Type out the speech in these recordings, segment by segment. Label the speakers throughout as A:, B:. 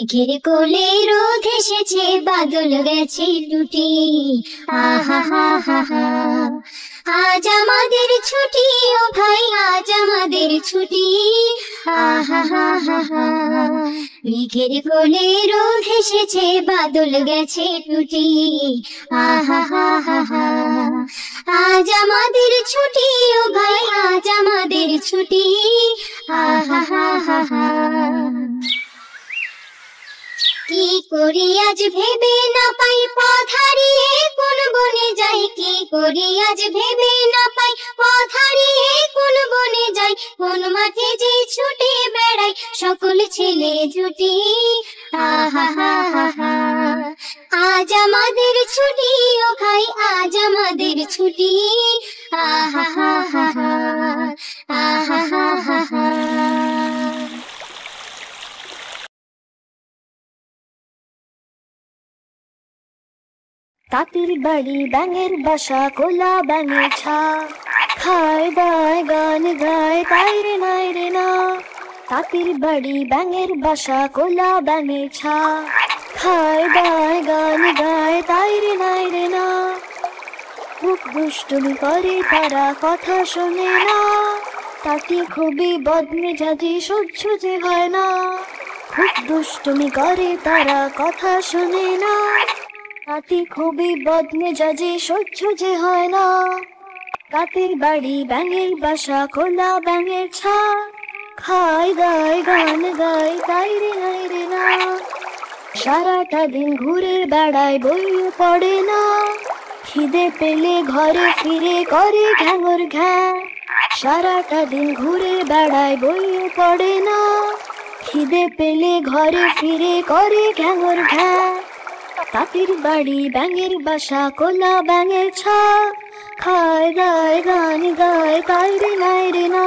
A: মেঘের কোলে রোদ এসেছে, বাদল গেছে টুটি। আহা হা হা হা, আজ আমাদের ছুটি ও ভাই, আজ আমাদের ছুটি। আহা হা হা হা, মেঘের কোলে রোদ এসেছে, বাদল গেছে টুটি। আহা হা হা হা, আজ আমাদের ছুটি ও ভাই, আজ আমাদের ছুটি। আহা হা হা হা, কি করি আজ ভেবে না পাই, পথ হারিয়ে কোন বনে যাই। কি করি আজ ভেবে না পাই, পথ হারিয়ে কোন বনে যাই। কোন মাঠে যে ছুটে বেড়াই সকল ছেলে জুটি। আহা হা হা হা, আজ আমাদের ছুটি ও ভাই, আজ আমাদের ছুটি। আহা হা হা হা, আহা হা হা হা।
B: তাঁতির বাড়ি ব্যাঙের বাসা, কোলা ব্যাঙের ছা, খায় দায় গান গায় তাই রে নাই রে না। তাঁতির বাড়ি ব্যাঙের বাসা, কোলা ব্যাঙের ছা, খায় দায় গান গায় তাই রে নাই রে না। খুব দুষ্টুমি করে তারা, কথা শোনে না। তাঁতি খুবই বদমেজাজি, সহ্য যে হয় না। খুব দুষ্টুমি করে তারা, কথা শোনে না। তাঁতি খুবই বদমেজাজি, সহ্য যে হয় না। তাঁতির বাড়ি ব্যাঙের বাসা, কোলা ব্যাঙের ছা, খায় দায় গান গায় তাই রে নাই রে না। সারাটা দিন ঘুরে বেড়ায়, বইও পড়ে না। খিদে পেলে ঘরে ফিরে করে ঘ্যাঙর ঘ্যা। সারাটা দিন ঘুরে বেড়ায়, বইও পড়ে না। খিদে পেলে ঘরে ফিরে করে ঘ্যাঙর ঘ্যা। তাঁতির বাড়ি ব্যাঙের বাসা, কোলা ব্যাঙের ছা, খায় দায় গান গায় তাই রে নাই রে না।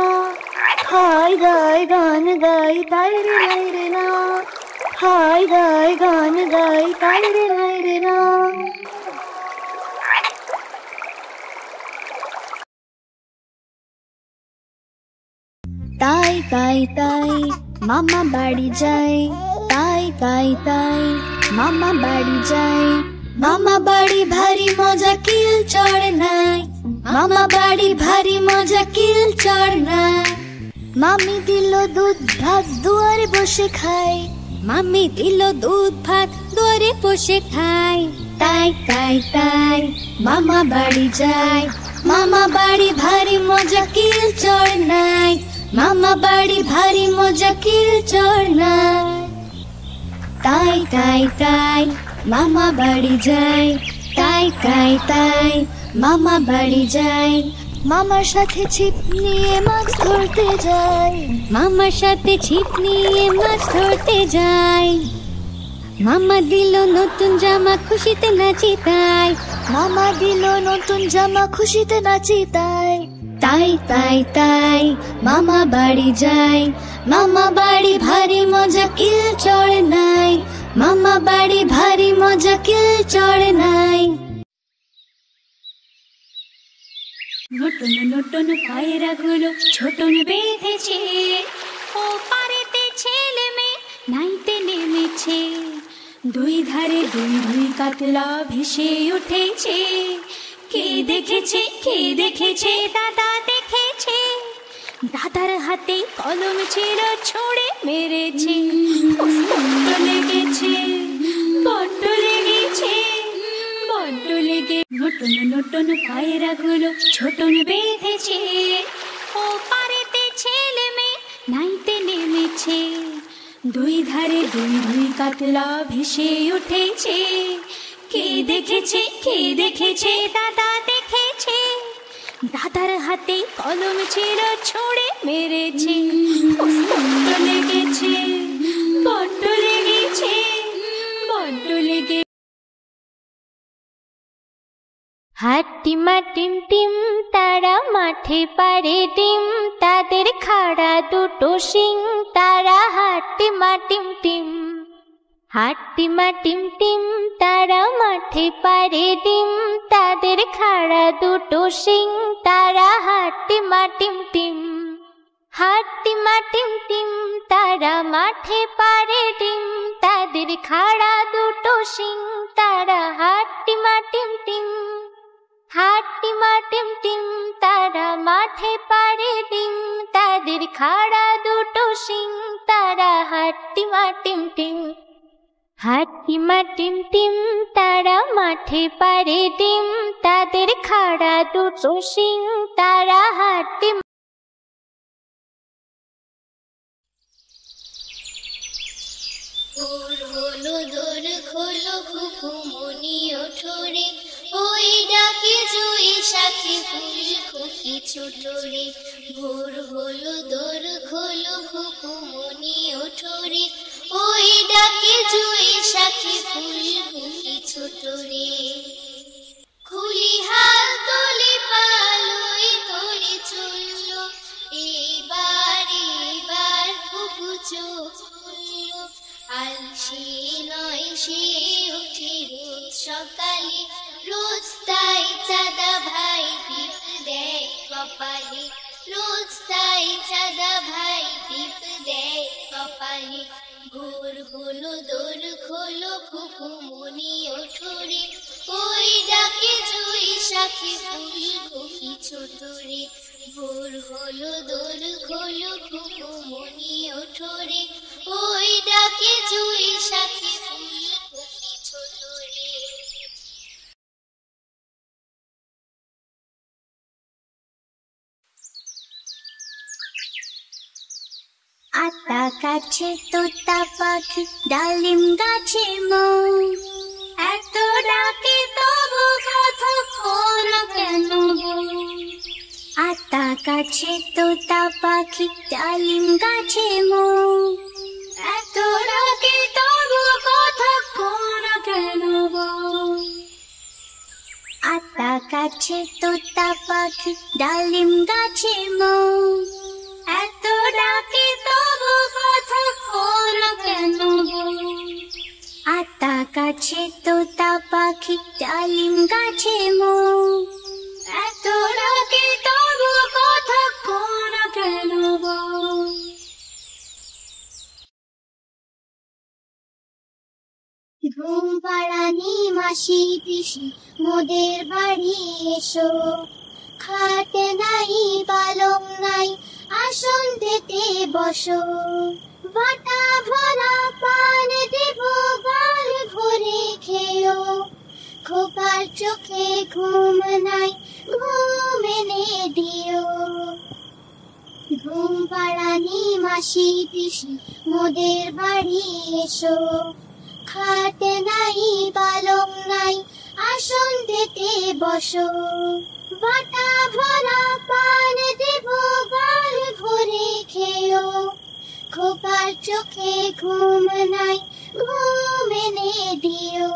B: খায় দায় গান গায় তাই রে নাই রে না। খায় দায় গান গায় তাই রে নাই রে না। তাই তাই তাই মামা বাড়ি যায়, তাই তাই তাই মামা বাড়ি যায়। মামা বাড়ি ভারী মজা, কিল চড় নাই। মামা বাড়ি ভারী মজা, কিল চড় নাই। মামি দিল দুধ ভাত, দুয়ারে বসে খায়। মামি দিল দুধ ভাত, দুয়ারে বসে খায়। তাই তাই তাই মামা বাড়ি যায়। মামা বাড়ি ভারী মজা, কিল চড় নাই। মামা বাড়ি ভারী মজা, কিল চড় নাই। তাই তাই তাই মামা বাড়ি যায়। তাই তাই তাই মামা বাড়ি যায়। মামার সাথে ছিপ নিয়ে মাছ ধরতে যায়। মামার সাথে ছিপ নিয়ে মাছ ধরতে যায়। মামা দিল নতুন জামা, খুশিতে নাচি তাই। মামা দিল নতুন জামা, খুশিতে নাচি তাই। তাই তাই তাই মামা বাড়ি যায়। মামা বাড়ি ভারী মজা, কিল চড় নাই। মামা বাড়ি ভারী মজা, কিল চড় নাই।
C: নতুন নতুন পায়রাগুলো ছোটন বেঁধেছে, ও পারেতে ছেলে মেয়ে নাইতে নেমেছে। দুই ধারে দুই দুই কাতলা ভেসে উঠেছে। কে দেখেছে, কে দেখেছে, দাদা দেখেছে। দাদার হাতে কলম ছিল, ছুঁড়ে মেরেছে। বড্ড লেগেছে, বড্ড লেগেছে, বড্ড লেগে। নতুন নতুন পায়রাগুলো ছোটন বেঁধেছে, ও পারেতে ছেলে মেয়ে নাইতে নেমেছে। দুই ধারে দুই দুই কাতলা ভেসে উঠেছে। কে দেখেছে, কে দেখেছে, দাদা দেখেছে। দাদার হাতে কলম ছিল, ছুঁড়ে মেরেছে। বড্ড লেগেছে, বড্ড লেগেছে, বড্ড লেগে।
B: হাট্টিমা টিম টিম তারা মাঠে পারে ডিম। তাদের খাড়া দুটো শিং, তারা হাট্টিমা টিম টিম। হাট্টিমা টিম টিম তারা মাঠে পারে ডিম। তাদের খাড়া দুটো শিং, তারা হাট্টিমা টিম টিম। হাট্টিমা টিম টিম তারা মাঠে পারে ডিম, তাদের খাড়া দুটো শিং, তারা হাট্টিমা টিম টিম। হাট্টিমা টিম টিম তারা মাঠে পারে ডিম, তাদের খাড়া দুটো শিং, তারা হাট্টিমা টিম টিম। হাট্টিমা টিম টিম তারা মাঠে পারে ডিম, তাদের খাড়া দুটো শিং, তারা হাট্টিমা।
A: ভোর হলো দোর খোলো খুকুমনি ওঠরে, ওই ডাকে জুই সাথী ফুল খুকি ছোটরে। ভোর হলো দোর খোলো খুকুমনি ওঠরে, ওই ডাকে জুই সাথী ফুল খুকি ছোটরে। খুলি হাল তুলি পালই তোরে চললো, এবার এবার খুকু চোখ খুললো। আলসি নয় সে উঠে রোজ সকালে, রোজ তাই চাঁদা ভাই টিপ দেয় কপালে, রোজ তাই চাঁদা ভাই টিপ দেয় কপালে। ভোর হলো দোর খোলো খুকুমনি ওঠরে, ওই ডাকে জুই সাথী ফুল খুকি ছোটরে। ভোর হলো দোর খোলো খুকুমনি ওঠরে, ওই ডাকে জুই সাথী ফুল খুকি ছোটরে।
B: আতা গাছে তোতা পাখি ডালিম গাছে মৌ, এত ডাকে তবু কথা খোলা কেন বউ? আতা গাছে তোতা পাখি ডালিম গাছে মৌ, এত ডাকে তবু কথা খোলা কেন বউ? আতা গাছে তোতা পাখি ডালিম গাছে মৌ, এত ডাকে তবু কথা খোলা কেন বউ? আতা গাছে তোতা পাখি ডালিম গাছে মৌ, এত ডাকে তবু কথা খোলা কেন বউ?
A: ঘুম পাড়ানি মাসি পিসি মোদের বাড়ি এসো, খাটে নাই পালং নাই আসন পেতে বসো। বাটা ভরা পান দেব গাল ভরে খেও, খোকার চোখে ঘুম নাই ঘুম এনে দিও। ঘুম পাড়ানি মাসি পিসি মোদের বাড়ি এসো, খাটে নাই পালং নাই আসন পেতে বসো। বাটা ভরা পান দেব গাল ভরে খেও, খোকার চোখে ঘুম নাই ঘুম এনে দিও।